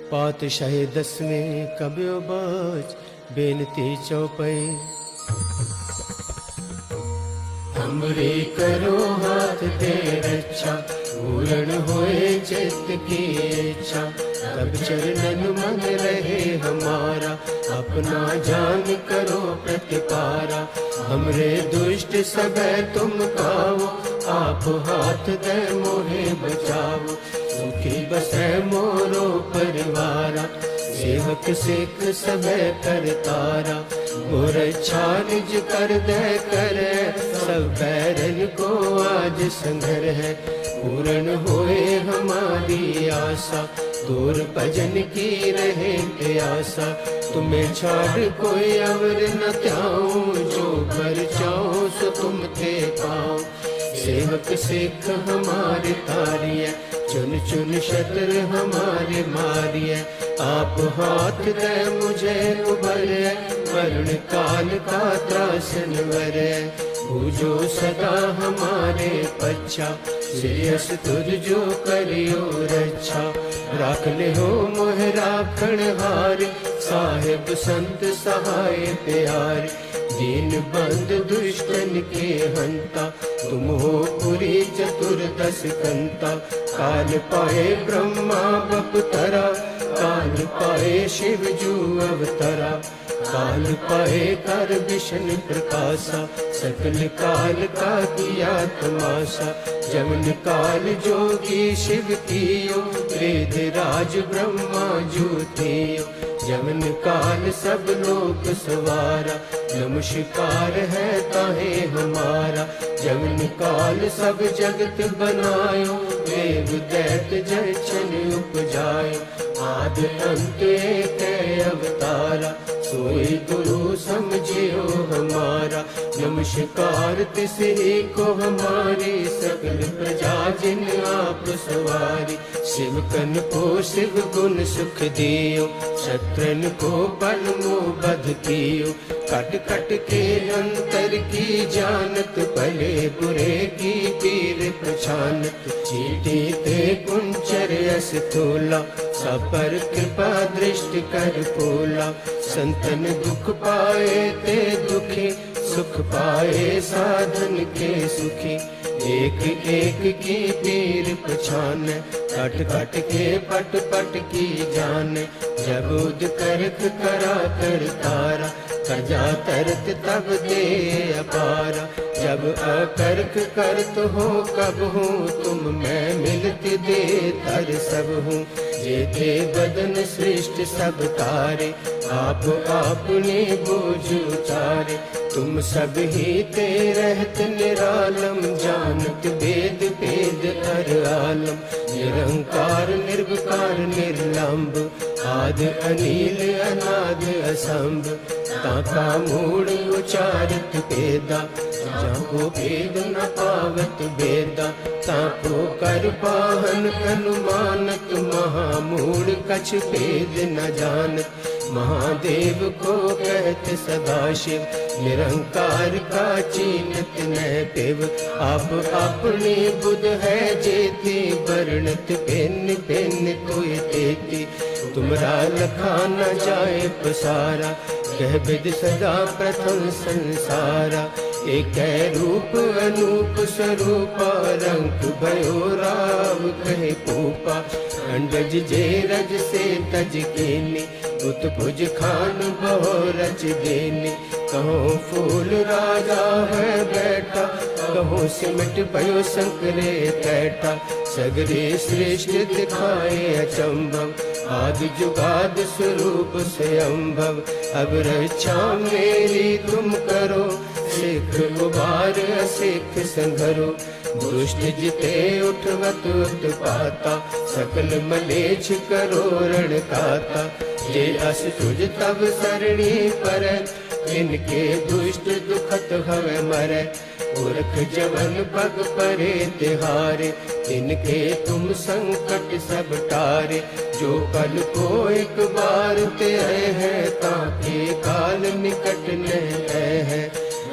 पातशाही 10वें कब्यो बाज बेनती चौपाई। हमरे करो हाथ दे रक्षा, पूर्ण होए चित्त की इच्छा। तब चरणन मन रहे हमारा, अपना जान करो प्रतिपारा। हमरे दुष्ट सब तुम काओ, आप हाथ दे मोहे बचाओ। सुखी बसे मोरो परिवारा, सेवक सिख सब करतारा। मोर इच्छा निज कर दे करे, सब बैरन को आज संघर है। पूर्ण होए हमारी आशा, दूर भजन की रहे प्यासा। तुम्हें छाड़ कोई अवर न त्याऊं, जो कर चाहो सो तुम थे पाओ। सेवक सिख हमारे तारिय, चुन चुन शत्रु हमारे मारिय। आप हाथ दे मुझे उभरे, मरण काल का त्रासन वरे। पूजो सदा हमारे पच्छा, श्रेयस तुझ जो करियो रक्षा। राख ले हो मोह राखण हारे, साहेब संत सहाय प्यारे। दीन बंद दुष्टन के हंता, तुम हो पुरी चतुर्दश कंता। काल पाए ब्रह्मा बपतरा, काल पाए शिव जू अवतरा। काल पाए कर विष्णु प्रकाशा, सकल काल का किया तमाशा। जमन काल जोगी शिव कियो, वेद राज ब्रह्मा जूतियो। जमन काल सब लोक सवारा, नमस्कार है ताहे हमारा। जमन काल सब जगत बनायो, देव दैत जय छन उपजायो। आद अंत एक अवतारा, सोई गुरु समझियो हमारा। नमस्कार तिसे को हमारी, सकल प्रजा जिन आप सवारी। शिव कन को शिव गुण सुख दियो, शत्रन को बल मोह बध कियो। कट कट के अंतर की जानत, भले बुरे की पीर पहचानत। चीटी ते कुंचर यस तोला, सब पर कृपा दृष्टि कर पोला। संतन दुख पाए ते दुखी, सुख पाए साधन के सुखी। एक एक की पीर पहचान, कट कट के पट पट की जान। जब उद करत करा कर तारा, करजा तरत तब दे अपारा। जब अकर्क करत हो कब हूँ, तुम मैं मिलत दे तर सब हूँ। जेते बदन सृष्ट सब तारे, आप आपने बोझ उतारे। तुम सब ही ते रहत निरालम, जानत वेद वेद हर आलम। निरंकार निर्विकार निर्लंब, आद अनिल अनाद असंभ। ताका मूड उचारित पेदा, जाको भेद न पावत बेदा। ताको कर पाहन अनुमानत, महामूड कछ भेद न जानत। महादेव को कहत सदाशिव, निरंकार का चीनत न पेव। आप अपने बुध है जेती, वर्णत भिन्न भिन्न कोई तेती। तुमरा लखा न जाए पसारा, कह विद सदा प्रथम संसारा। एक रूप अनूप स्वरूपा, रंग भयो राव कहे पूपा। अंडज जे रज से तज कीनी, उत भुज खान बहु रच देनी। कहो फूल राजा है बैठा, कहो सिमट भयो शंकरे कैठा। सगरे श्रेष्ठ दिखाए अचंभव, आदि जुगाद स्वरूप से अम्भव। अब रक्षा मेरी तुम करो, सिख उबार सिख संघरो। दुष्ट जिते उठवत उत्पाता, सकल मलेच्छ करो रणकाता। जे अस तुझ तब सरणी पर, इनके दुष्ट दुखत हवे मरे। पुरख जवन पग परे तिहारे, इनके तुम संकट सब टारे। जो कल को एक बार ते आए हैं, ताके काल निकट न है।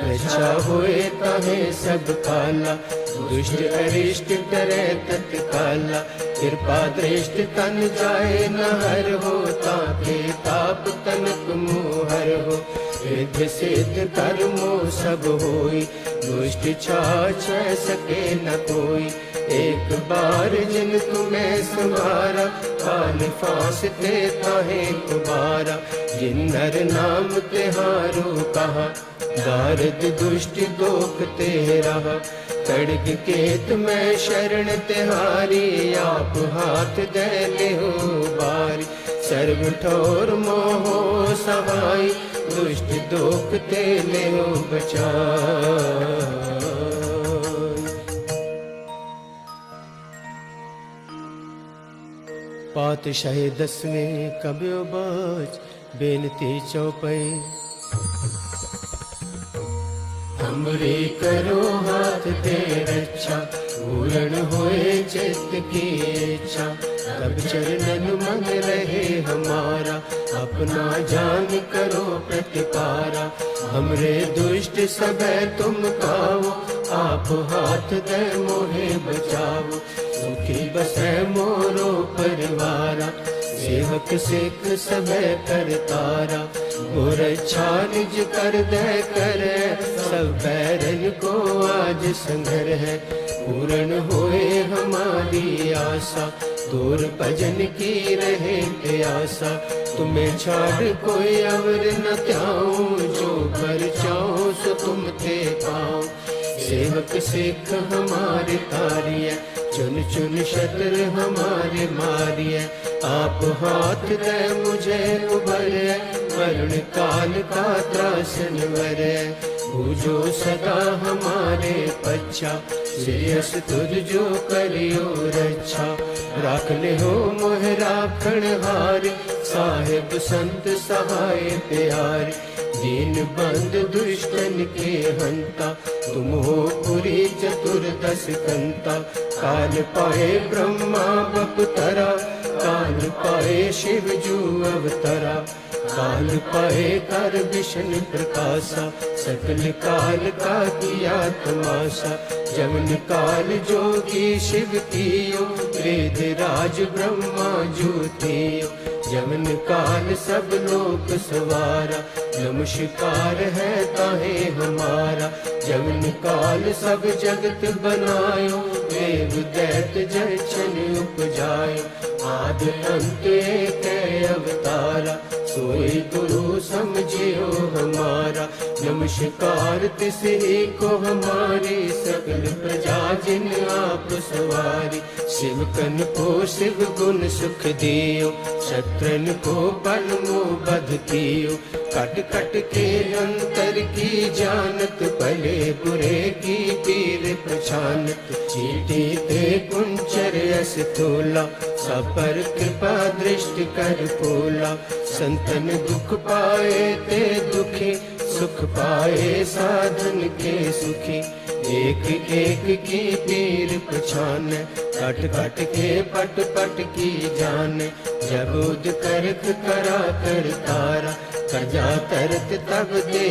रक्षा होए ताहे सब काला, दुष्ट अरिष्ट डरे तत्काला। कृपा दृष्ट तन जाए न हर हो, ताके ताप तनक मोहर हो। रिद्ध सिद्ध कर्मो सब होई, दुष्ट छाछ सके न कोई। एक बार जिन तुम्हें संभारा, काल फांसते ताहे कुबारा। जिन नर नाम तिहारो कहा, दारद दुष्ट दोख तेरा। खड्ग केत में शरण तिहारी, आप हाथ दे लेहो बारी। सर्व ठोर मोहो सहाय, दुष्ट दोख ते लेहो बचाई। पातशाही 10वें कब्यो बाज, बेनती चौपाई। हमरे करो हाथ दे रक्षा, पूर्ण होए चित्त की इच्छा। तब चरणन मन रहे हमारा, अपना जान करो प्रतिपारा। हमरे दुष्ट सब तुम काओ, आप हाथ दे मोहे बचाओ। सुखी बसे मोरो परिवारा, सेवक सिख सब करतारा। और अच्छा निज कर दे करे, सब बैरन को आज संघर है। पूर्ण होए हमारी आशा, तोर भजन की रहे प्यासा। तुम्हें छाड़ कोई अवर न त्याऊं, जो कर चाहो सो तुम ते पाओ। सेवक सिख हमारे तारिय, चुन चुन शत्रु हमारे मारिय। आप हाथ दे मुझे उबरे, मरण काल का त्रासन वरे। पूजो सदा हमारे पच्छा, श्रेयस तुझ जो करियो रक्षा। राख ले हो मोह राखण हार, साहेब संत सहाय प्यारे। दीन बंद दुष्टन के हंता, तुम हो पुरी चतुर्दश कंता। काल पाए ब्रह्मा बपतरा, काल पाए शिव जू अवतरा। काल पाए कर विष्णु प्रकाशा, सकल काल का किया तमाशा। जमन काल जोगी शिव कियो, वेद राज ब्रह्मा ज्योतियो। जमन काल सब लोक सवारा, नमस्कार है ताहे हमारा। जमन काल सब जगत बनायो, देव दैत जय छन उपजायो। आदि अंत एक अवतारा, सोई गुरु समझियो हमारा। नमस्कार तिसे को हमारी, सकल प्रजा जिन आप सवारी। शिव कन को शिव गुण सुख दियो, शत्रन को बल मोह बध कियो। कट कट के अंतर की जानत, भले बुरे की पीर पहचानत। चीटी ते कुंचर यस तोला, सब पर कृपा दृष्टि कर पोला। संतन दुख पाए ते दुखी, सुख पाए साधन के सुखी। एक एक की पीर पहचान, कट कट के पट पट की जान। जब उद करक करा कर तारा, करजा तरत तब दे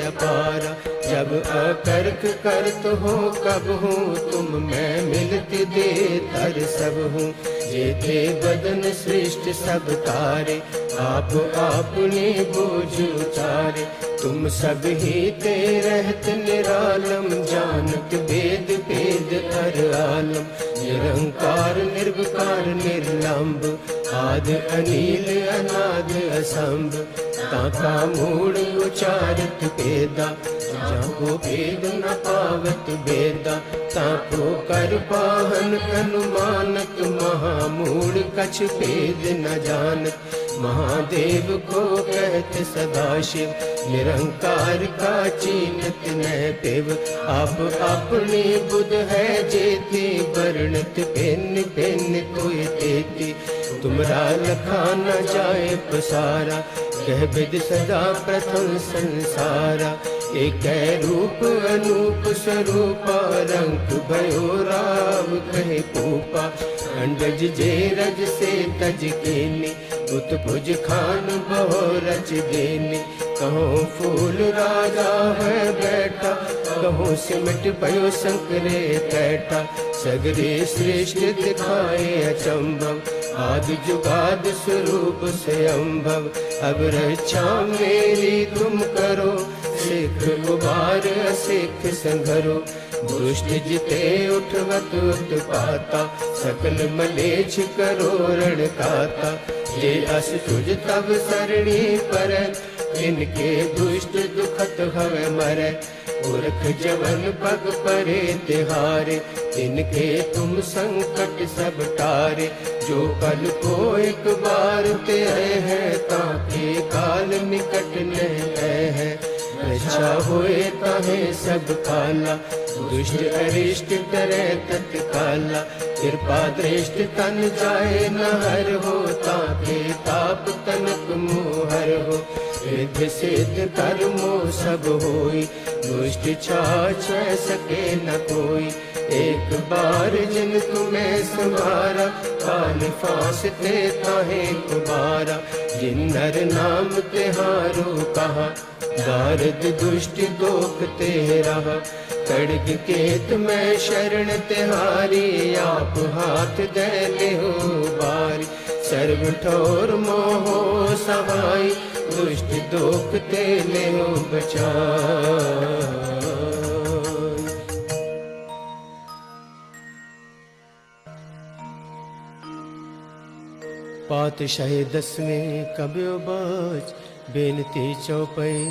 अपारा। जब अकर्क करत हो कब हूँ, तुम मैं मिलत दे तर सब हूँ। जेते बदन सृष्ट सब तारे, आप आपने बोझ उतारे। तुम सब ही ते रहत निरालम, जानत वेद वेद हर आलम। निरंकार निर्विकार निर्लंब, आदि अनील अनाद असंभ। ताका मूल उचारत वेदा, जाको वेद न पावत वेदा। ताको कर पाहन अनुमानत, महामूल कछ वेद न जानत। महादेव को कहत सदाशिव, निरंकार का चीनत न पेव। आप अपने बुध है जेती, वर्णत भिन्न भिन्न कोई तेती। तुमरा लखा न जाए पसारा, कह विद सदा प्रथम संसारा। एक रूप अनूप स्वरूपा, रंग भयो राव कहे पूपा। अंडज जे रज से तज केने, उत भुज खान बहु रच देने। कहो फूल राजा है बैठा, कहो सिमट पयो संकरे कैठा। सगरे सृष्टि दिखाए अचंभव, आदि जुगाद स्वरूप से अम्भव। अब रक्षा मेरी तुम करो, सिख उबार असिख संघरो। दुष्ट जिते उठवत उत्पाता, सकल मलेच्छ करो रणकाता। ये अस तुझ तब सरणी पर, इनके दुष्ट दुखत हवे मरै। पुरख जवन पग परे तिहारे, इनके तुम संकट सब टारे। जो कल को एक बार ते आए हैं, ताके काल निकट न है। रक्षा होए ताहे सब काला, दुष्ट अरिष्ट करे तत्काला। कृपा दृष्ट तन जाए न हर हो, ताके ताप तनक मोहर हो। रिद्धि सिद्ध कर्मो सब होई, दुष्ट छाछ सके न कोई। एक बार जिन तुम्हें संवारा, काल फांसते ताहे कुबारा। जिन नर नाम तिहारो कहा, दारद दुष्ट दोख तेरा। खड्ग केत में शरण तिहारी, आप हाथ दे लेहो बारी। सर्व ठोर मोहो सहाय, दुष्ट दोख ते लेहो बचाई। पातशाही 10वें कब्यो बाज, बेनती चौपाई।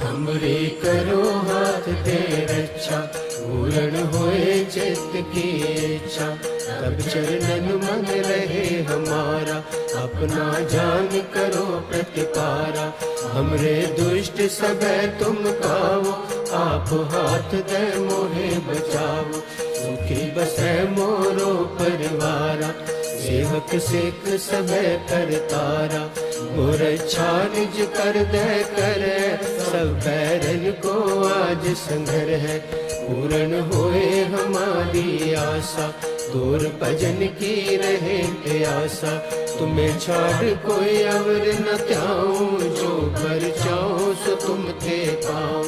हमरे करो हाथ दे रक्षा, पूर्ण होए चित्त की इच्छा। तब चरणन मन रहे हमारा, अपना जान करो प्रतिपारा। हमरे दुष्ट सब तुम काओ, आप हाथ दे मोहे बचाओ। सुखी बसै मोरो परिवारा, सेवक सिख सब करतारा। मोर अच्छा निज कर दे करे, सब बैरन को आज संघर है। पूर्ण होए हमारी आशा, तोर भजन की रहे प्यासा। तुम्हें छाड़ कोई अवर न त्याऊं, जो कर चाहो सो तुम थे पाओ।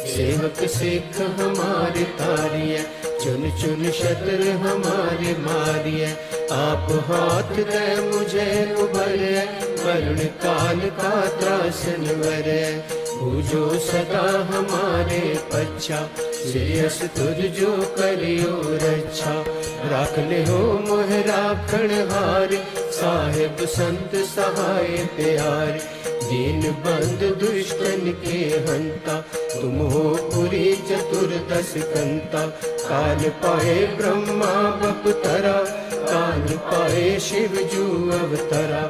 सेवक सिख हमारे तारिय, चुन चुन शत्रु हमारे मारिय। आप हाथ दे मुझे उबरे, वरुण काल का त्रासन वरे। पूजो सदा हमारे पच्छा, श्रेयस तुझ जो करियो रक्षा। राख ले हो मोह राखण हारे, साहेब संत सहाय प्यारे। दीन बंद दुष्टन के हंता, तुम हो पुरी चतुर्दश कंता। काल पाए ब्रह्मा बपतरा, काल पाए शिव जू अवतरा।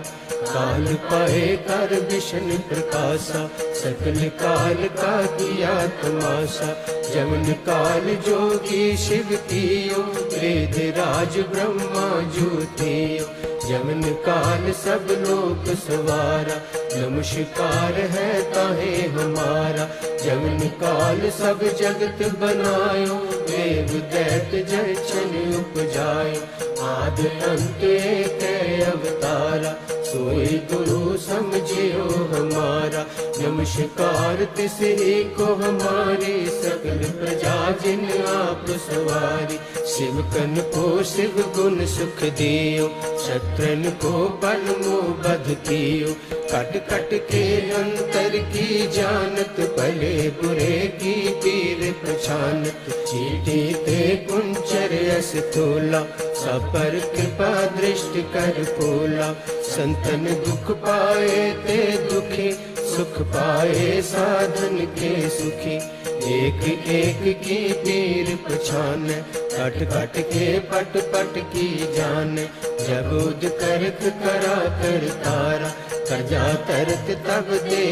काल पाए कर विष्णु प्रकाशा, सकल काल का किया तमाशा। जमन काल जोगी शिव कियो, वेद राज ब्रह्मा ज्योतियो। जमन काल सब लोक सवारा, नमस्कार है ताहे हमारा। जमन काल सब जगत बनायो, देव दैत जय छन उपजायो। आदि अंत एक अवतारा, सोई गुरु समझियो हमारा। नमस्कार तिसे को हमारी, सकल प्रजा जिन आप सवारी। शिव कन को शिव गुण सुख दियो, शत्रन को बल मोह बध कियो। कट कट के अंतर की जानत, भले बुरे की पीर पहचानत। चीटी ते कुंचर यस तोला, सब पर कृपा दृष्टि कर पोला। संतन दुख पाए ते दुखी, सुख पाए साधन के सुखी। एक एक की पीर पहचान, कट कट के पट पट की जान। जब उद करत करा कर तारा, करजा तरत तब दे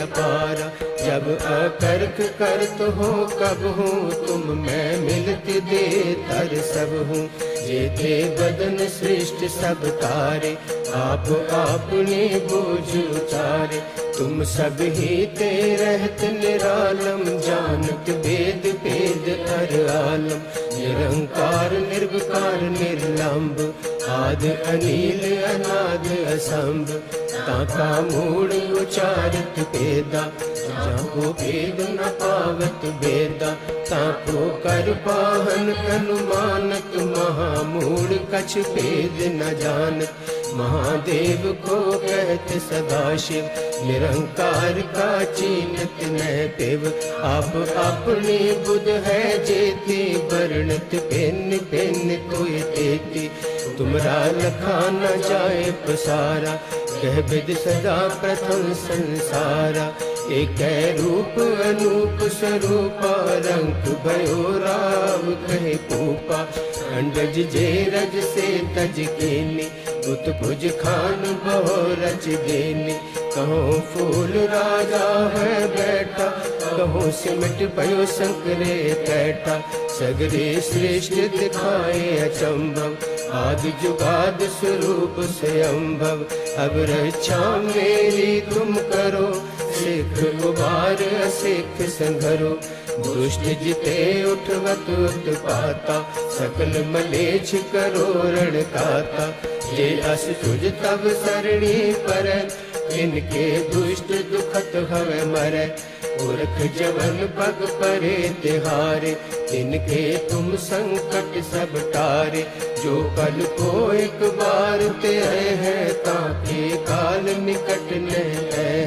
अपारा। जब अकर्क करत हो कब हूँ, तुम मैं मिलत दे तर सब हूँ। जेते बदन सृष्ट सब तारे, आप आपने बोझ उतारे। तुम सब ही ते रहत निरालम, जानत वेद वेद हर आलम। निरंकार निर्विकार निर्लंब, आद अनील अनाद असंभ, ताका मूड़ उचारत पेदा, जाको भेद न पावत बेदा, ताको कर पाहन अनुमानत, महामूड़ कछ भेद न जानत। महादेव को कहते सदाशिव, निरंकार का चीनत न पेव, आप अपनी बुध है जेती, वर्णत पेन पेन तोय तेती, तुमरा लखा न जाए पसारा, कह विद सदा प्रथम संसारा। एक रूप अनूप स्वरूपा, रंग भयो राव कहे पूपा, अंडज जे रज से तज केनी, बुत भुज खान बहु रच देनी। कहो फूल राजा है बैठा, कहो सिमट भयो शंकरे कैठा, सगरे श्रेष्ठ दिखाए अचंभव, आदि जुगाद स्वरूप स्वयंभव। अब रक्षा मेरी तुम करो, सिख उबार असिख संघरो, दुष्ट जिते उठवत उत्पाता, सकल मलेच्छ करो रण काता। जे अस तुझ तब सरणी पर, इनके दुष्ट दुखत हवे मरै, पुरख जवन पग परे तिहारे, इनके तुम संकट सब टारे। जो कल को एक बार ते आए हैं, ताके काल निकट न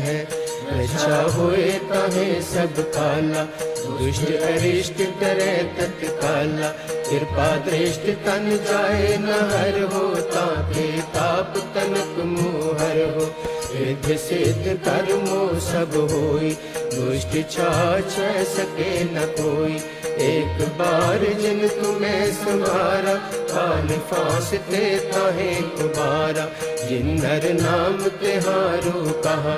है। रक्षा होए ताहे सब काला, दुष्ट अरिष्ट डरे तत्काला। कृपा दृष्ट तन जाए न हर हो, ताके ताप तनक मोहर हो। रिद्ध सिद्ध कर्मो सब होई, दुष्ट छाछ सके न कोई। एक बार जिन तुम्हें संभारा, काल फांसते ताहे कुबारा। जिन नर नाम तिहारो कहा,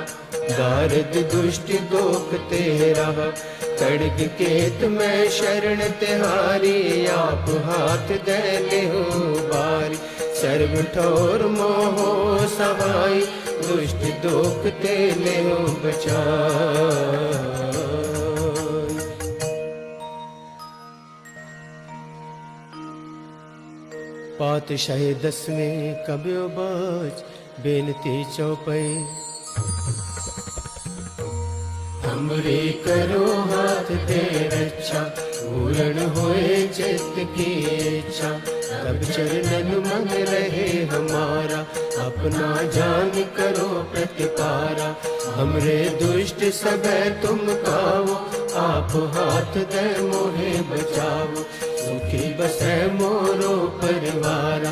दारद दुष्ट दोख तेरा। खड्ग केत में शरण तिहारी, आप हाथ दे ले हो बारी। सर्व ठोर मोहो सहाय, दुष्ट दोख ते ले हो बचाई। पातशाही 10वें कब्यो बाज, बेनती चौपाई। हमरे करो हाथ दे रक्षा, पूर्ण होए चित्त की इच्छा। तब चरणन मन रहे हमारा, अपना जान करो प्रतिपारा। हमरे दुष्ट सब तुम काओ, आप हाथ दे मोहे बचाओ। सुखी बसे मोरो परिवारा,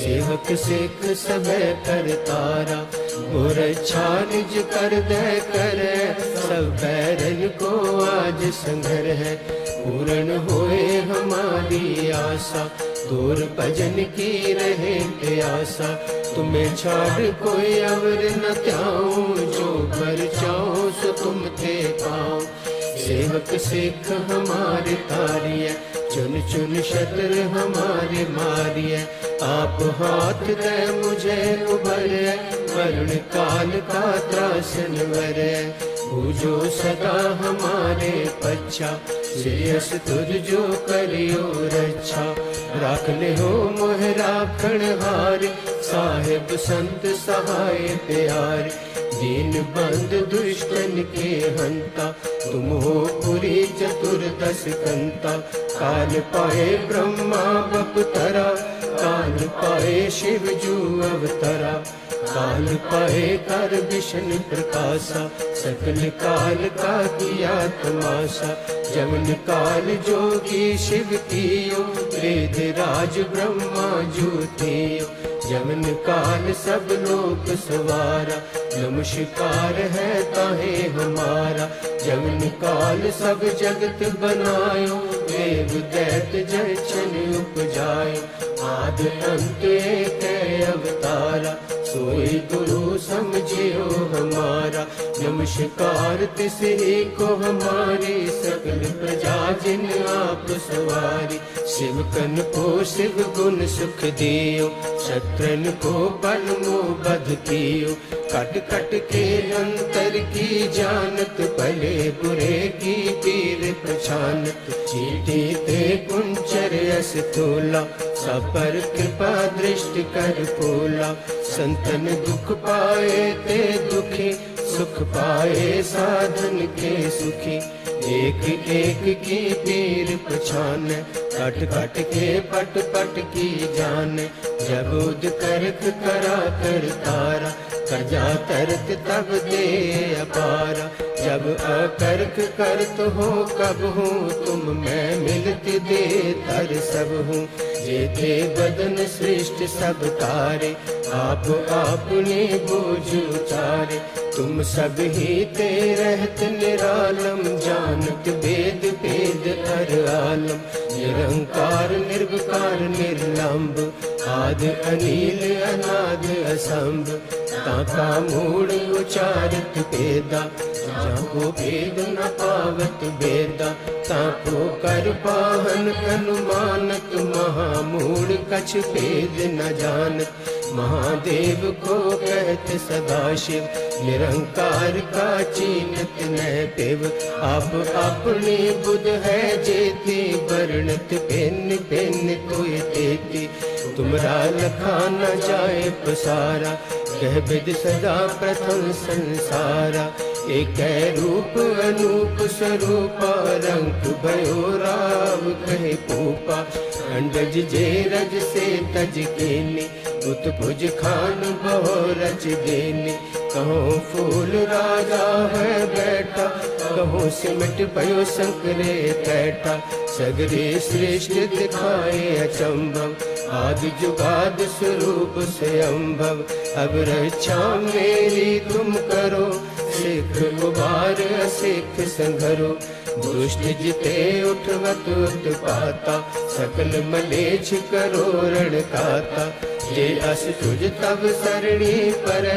सेवक सिख सब करतारा। मोर अच्छा निज कर दे करे, सब बैरन को आज संघर है। पूर्ण होए हमारी आशा, दूर भजन की रहे प्यासा। तुम्हें छाड़ कोई अवर न त्याऊं, जो कर चाहो सो तुम ते पाओ। सेवक सिख हमारे तारिय, चुन चुन शत्रु हमारे मारिय। आप हाथ दे मुझे उभरे, वरुण काल का त्रासन वरे। पूजो सदा हमारे पच्छा, श्रेयस तुझ जो करियो रक्षा। राख ले हो मोह राखण हार, साहेब संत सहाय प्यारे। दीन बंद दुष्टन के हंता, तुम हो पुरी चतुर्दश कंता। काल पाए ब्रह्मा बपतरा, काल पाए शिव जू अवतरा। काल पाए कर विष्णु प्रकाशा, सकल काल का किया तमाशा। जमन काल जोगी शिव कियो, वेद राज ब्रह्मा ज्योतियो। जमन काल सब लोक सवारा, नमस्कार है ताहे हमारा। जमन काल सब जगत बनायो, देव दैत जय छन उपजायो। आद अंत एक अवतारा, सोई गुरु समझियो हमारा। नमस्कार तिसे को हमारी, सकल प्रजा जिन आप सवारी। शिव कन को शिव गुण सुख दियो, शत्रन को बल मोह बध कियो। कट कट के अंतर की जानत, भले बुरे की पीर पहचानत। चीटी ते कुंचर अस तोला, सब पर कृपा दृष्टि कर पोला। संतन दुख पाए ते दुखी, सुख पाए साधन के सुखी। एक एक की पीर पछान, कट कट के पट पट की जान। जब उद करक करा कर तारा, करजा तरत तब दे अपारा। जब अकर्क करत हो कब हूँ, तुम मैं मिलत दे तर सब हूँ। जेते बदन सृष्टि सब तारे, आप आपने बोझ उतारे। तुम सब ही ते रहत निरालम, जानत वेद वेद हर आलम। निरंकार निर्विकार निर्लंब, आदि अनील अनाद असंभ। ताका मूढ़ उचारत वेदा, जाको भेद न पावत वेदा। ताको कर पाहन अनुमानत, महामूढ़ कछ भेद न जानत। महादेव को कहत सदाशिव, निरंकार का चीनत न पेव। आप अपने बुध है जेती, वर्णत पेन पेन तोय तेती। तुमरा लखा न जाए पसारा, कह विद सदा प्रथम संसारा। एक रूप अनूप स्वरूपा, रंग भयो राव कहे पूपा। अंडज जे रज से तज केने, उत्भुज खान बहु रच देने। कहो फूल राजा है बैठा, कहो सिमट भयो शंकरे कैठा। सगरे श्रेष्ठ दिखाए अचंभव, आदि जुगाद स्वरूप से अम्भव। अब रक्षा मेरी तुम करो, सिख उबार असिख संघरो। दुष्ट जिते उठवत उत्पाता, सकल मलेच्छ करो रणकाता। जे अस तुझ तब सरणी पर,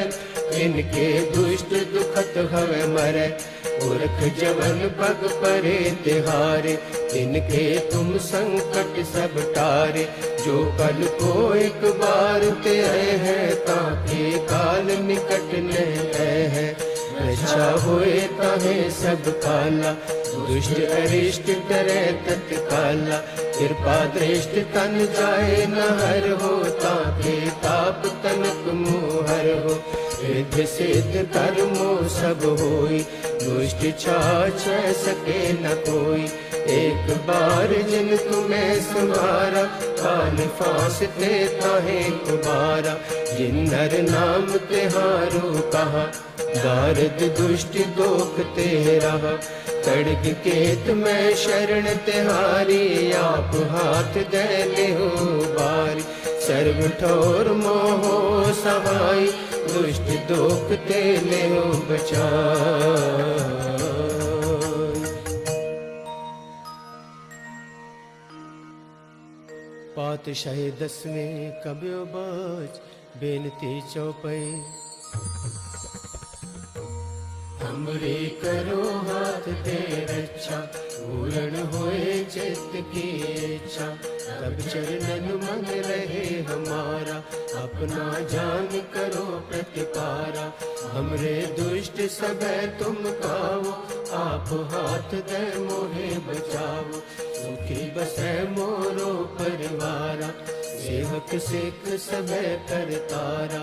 इनके दुष्ट दुखत हवे मरै। पुरख जवन पग परे तिहारे, इनके तुम संकट सब टारे। जो कल को एक बार ते आए हैं, ताके काल निकट न है। रक्षा होए ताहे सब काला, दुष्ट अरिष्ट डरे तत्काला। कृपा दृष्ट तन जाए न हर हो, ताके ताप तनक मोहर हो। रिद्धि सिद्ध कर्मो सब होई, दुष्ट छाछ सके न कोई। एक बार जिन तुम्हें संवारा, काल फांस ते ताहे कुबारा। जिन नर नाम तिहारो कहा, दारद दुष्ट दोख ते रहा। खड्ग केत में शरण तिहारी, आप हाथ दे ले हो बारी। सर्व ठोर मोहो सहाय, दुष्ट दोख ते ले हो बचाई। पातशाही 10वें कब्यो बाज, बेनती चौपाई। हमरे करो हाथ दे रक्षा, पूर्ण होए चित्त की इच्छा। तब चरणन मन रहे हमारा, अपना जान करो प्रतिपारा। हमरे दुष्ट सब तुम काओ, आप हाथ दे मोहे बचाओ। सुखी बसे मोरो परिवारा, सेवक सिख सब करतारा।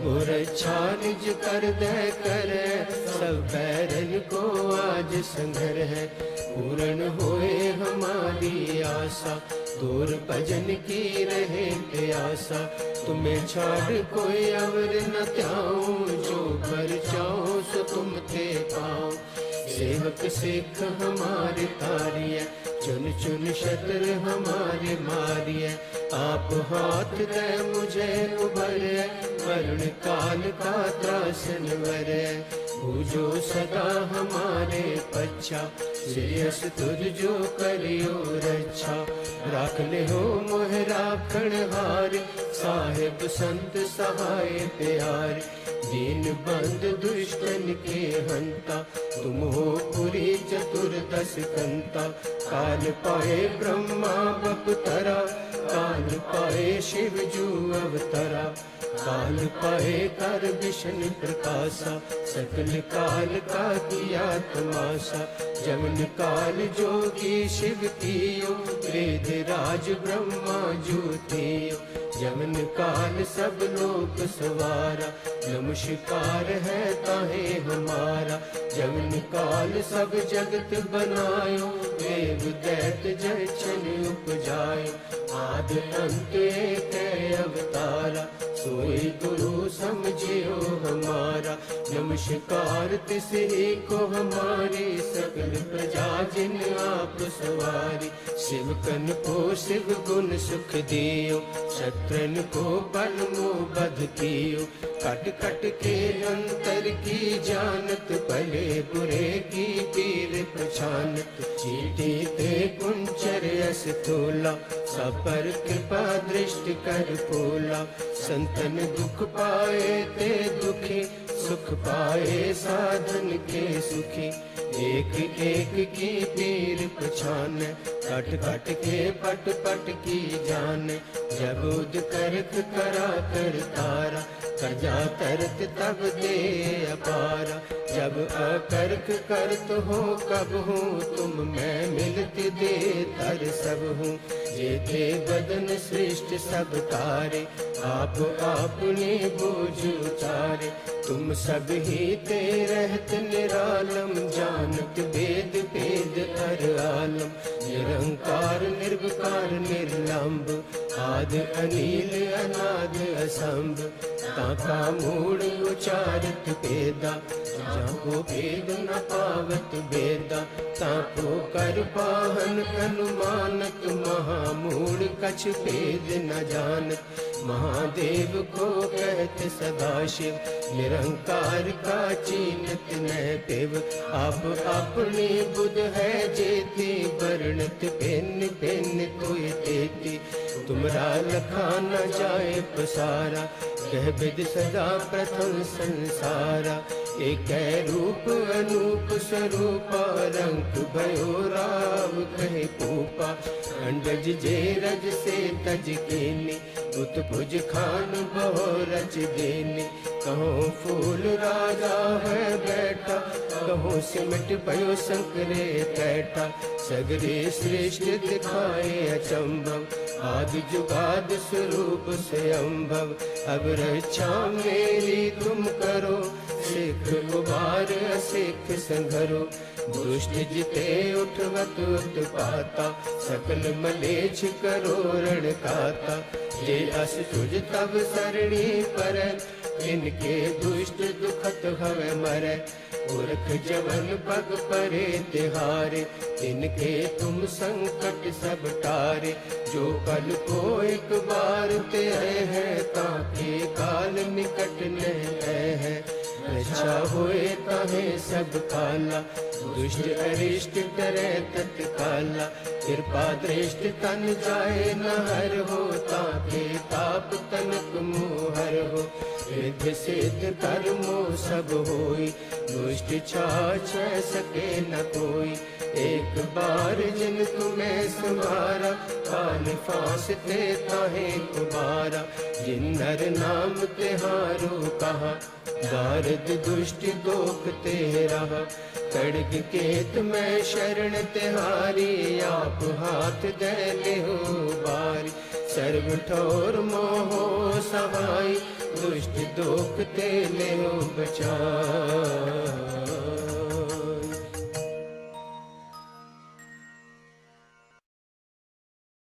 मोर अच्छा निज कर दे करे, सब बैरन को आज संघर है। पूर्ण होए हमारी आशा, दूर भजन की रहे प्यासा। तुम्हें छाड़ कोई अवर न त्याऊं, जो कर चाहो सो तुम ते पाओ। सेवक सिख हमारे तारिय, चुन चुन शत्रु हमारे मारिय। आप हाथ दे मुझे उभरे, वरुण काल का त्रासन वरे। पूजो सदा हमारे पच्छा, श्रेयस तुझ जो करियो रक्षा। राख ले हो मोह राखण हार, साहिब संत सहाय प्यारे। दीन बंद दुष्टन के हंता, तुम हो पुरी चतुर्दश कंता। काल पाए ब्रह्मा बपतरा, काल पाए शिव जू अवतरा। काल पाए कर विष्णु प्रकाशा, सकल काल का किया तमाशा। जमन काल जोगी शिव कियो, वेद राज ब्रह्मा ज्योतियो, जमन काल सब लोक सवारा। नमस्कार है ताहे हमारा, जमन काल सब जगत बनायो। देव दैत जय छन उपजायो, आदि अंत एक अवतारा। सोई गुरु समझियो हमारा, नमस्कार तिसे को हमारी। सकल प्रजा जिन आप सवारी, शिव कन को शिव गुण सुख दियो। शत्रन को बल मोह बध कियो, कट कट के अंतर की जानत। भले बुरे की पीर पछानत, चीटी ते कुंचर यस तोला। सब पर कृपा दृष्टि कर पोला, संतन दुख पाए ते दुखी। सुख पाए साधन के सुखी, एक एक की पीर पछान। कट कट के पट पट की जान, जब उद करक करा कर तारा। करजा तरत तब दे अपारा, जब अकर्क करत हो कब हूँ। तुम मैं मिलत दे तर सब हूँ, जेते बदन सृष्ट सब तारे। आप आपने बोझ उतारे, तुम सब ही ते रहत निरालम। जानत वेद भेद हर आलम, निरंकार निर्विकार निर्लंब। आदि अनील अनाद असंभ, ताका मूड उचारत भेदा। जाको भेद न पावत भेदा, ताको कर पाहन अनुमानत। महामूड कछ भेद न जानत, महादेव को कहते सदाशिव। निरंकार का चीनत न पेव, आप अपने बुध है जेती। वर्णत भिन्न भिन्न कोई तेती, तुमरा लखा न जाए पसारा। कह विद सदा प्रथम संसारा, एक रूप अनूप स्वरूपा। रंग भयो राव कहे पूपा, अंडज जे रज से तज केने। उत्भुज खान बहु रच देने, कहो फूल राजा है बैठा। कहो सिमट भयो शंकरे कैठा, सगरे श्रेष्ठ दिखाए अचंभव। आदि जुगाद स्वरूप स्वयंभव, अब रक्षा मेरी तुम करो। सिख उबार असिख संघरो, दुष्ट जिते उठवत उत्पाता। सकल मलेच्छ करो रण काता, जे अस तुझ तब सरणी पर। इनके दुष्ट दुखत हवे मरै, पुरख जवन पग परे तिहारे। इनके तुम संकट सब टारे, जो कल को एक बार ते आए हैं। ताके काल निकट न है, रक्षा होए ताहे सब काला। दुष्ट अरिष्ट डरे तत्काला, कृपा दृष्ट तन जाए न हर हो। ताके ताप तनक मोहर हो, रिद्धि सिद्ध कर्मो सब होई। दुष्ट छाछ सके न कोई, एक बार जिन तुम्हें संभारा। काल फांस ते ताहे कुबारा, जिन नर नाम तिहारो कहा। दारद दुष्ट दोख ते रहा, खड्ग केत में शरण तिहारी। आप हाथ दे ले हो बारी, सर्व ठोर मोहो सहाय। दुष्ट दोख ते ले हो बचाई।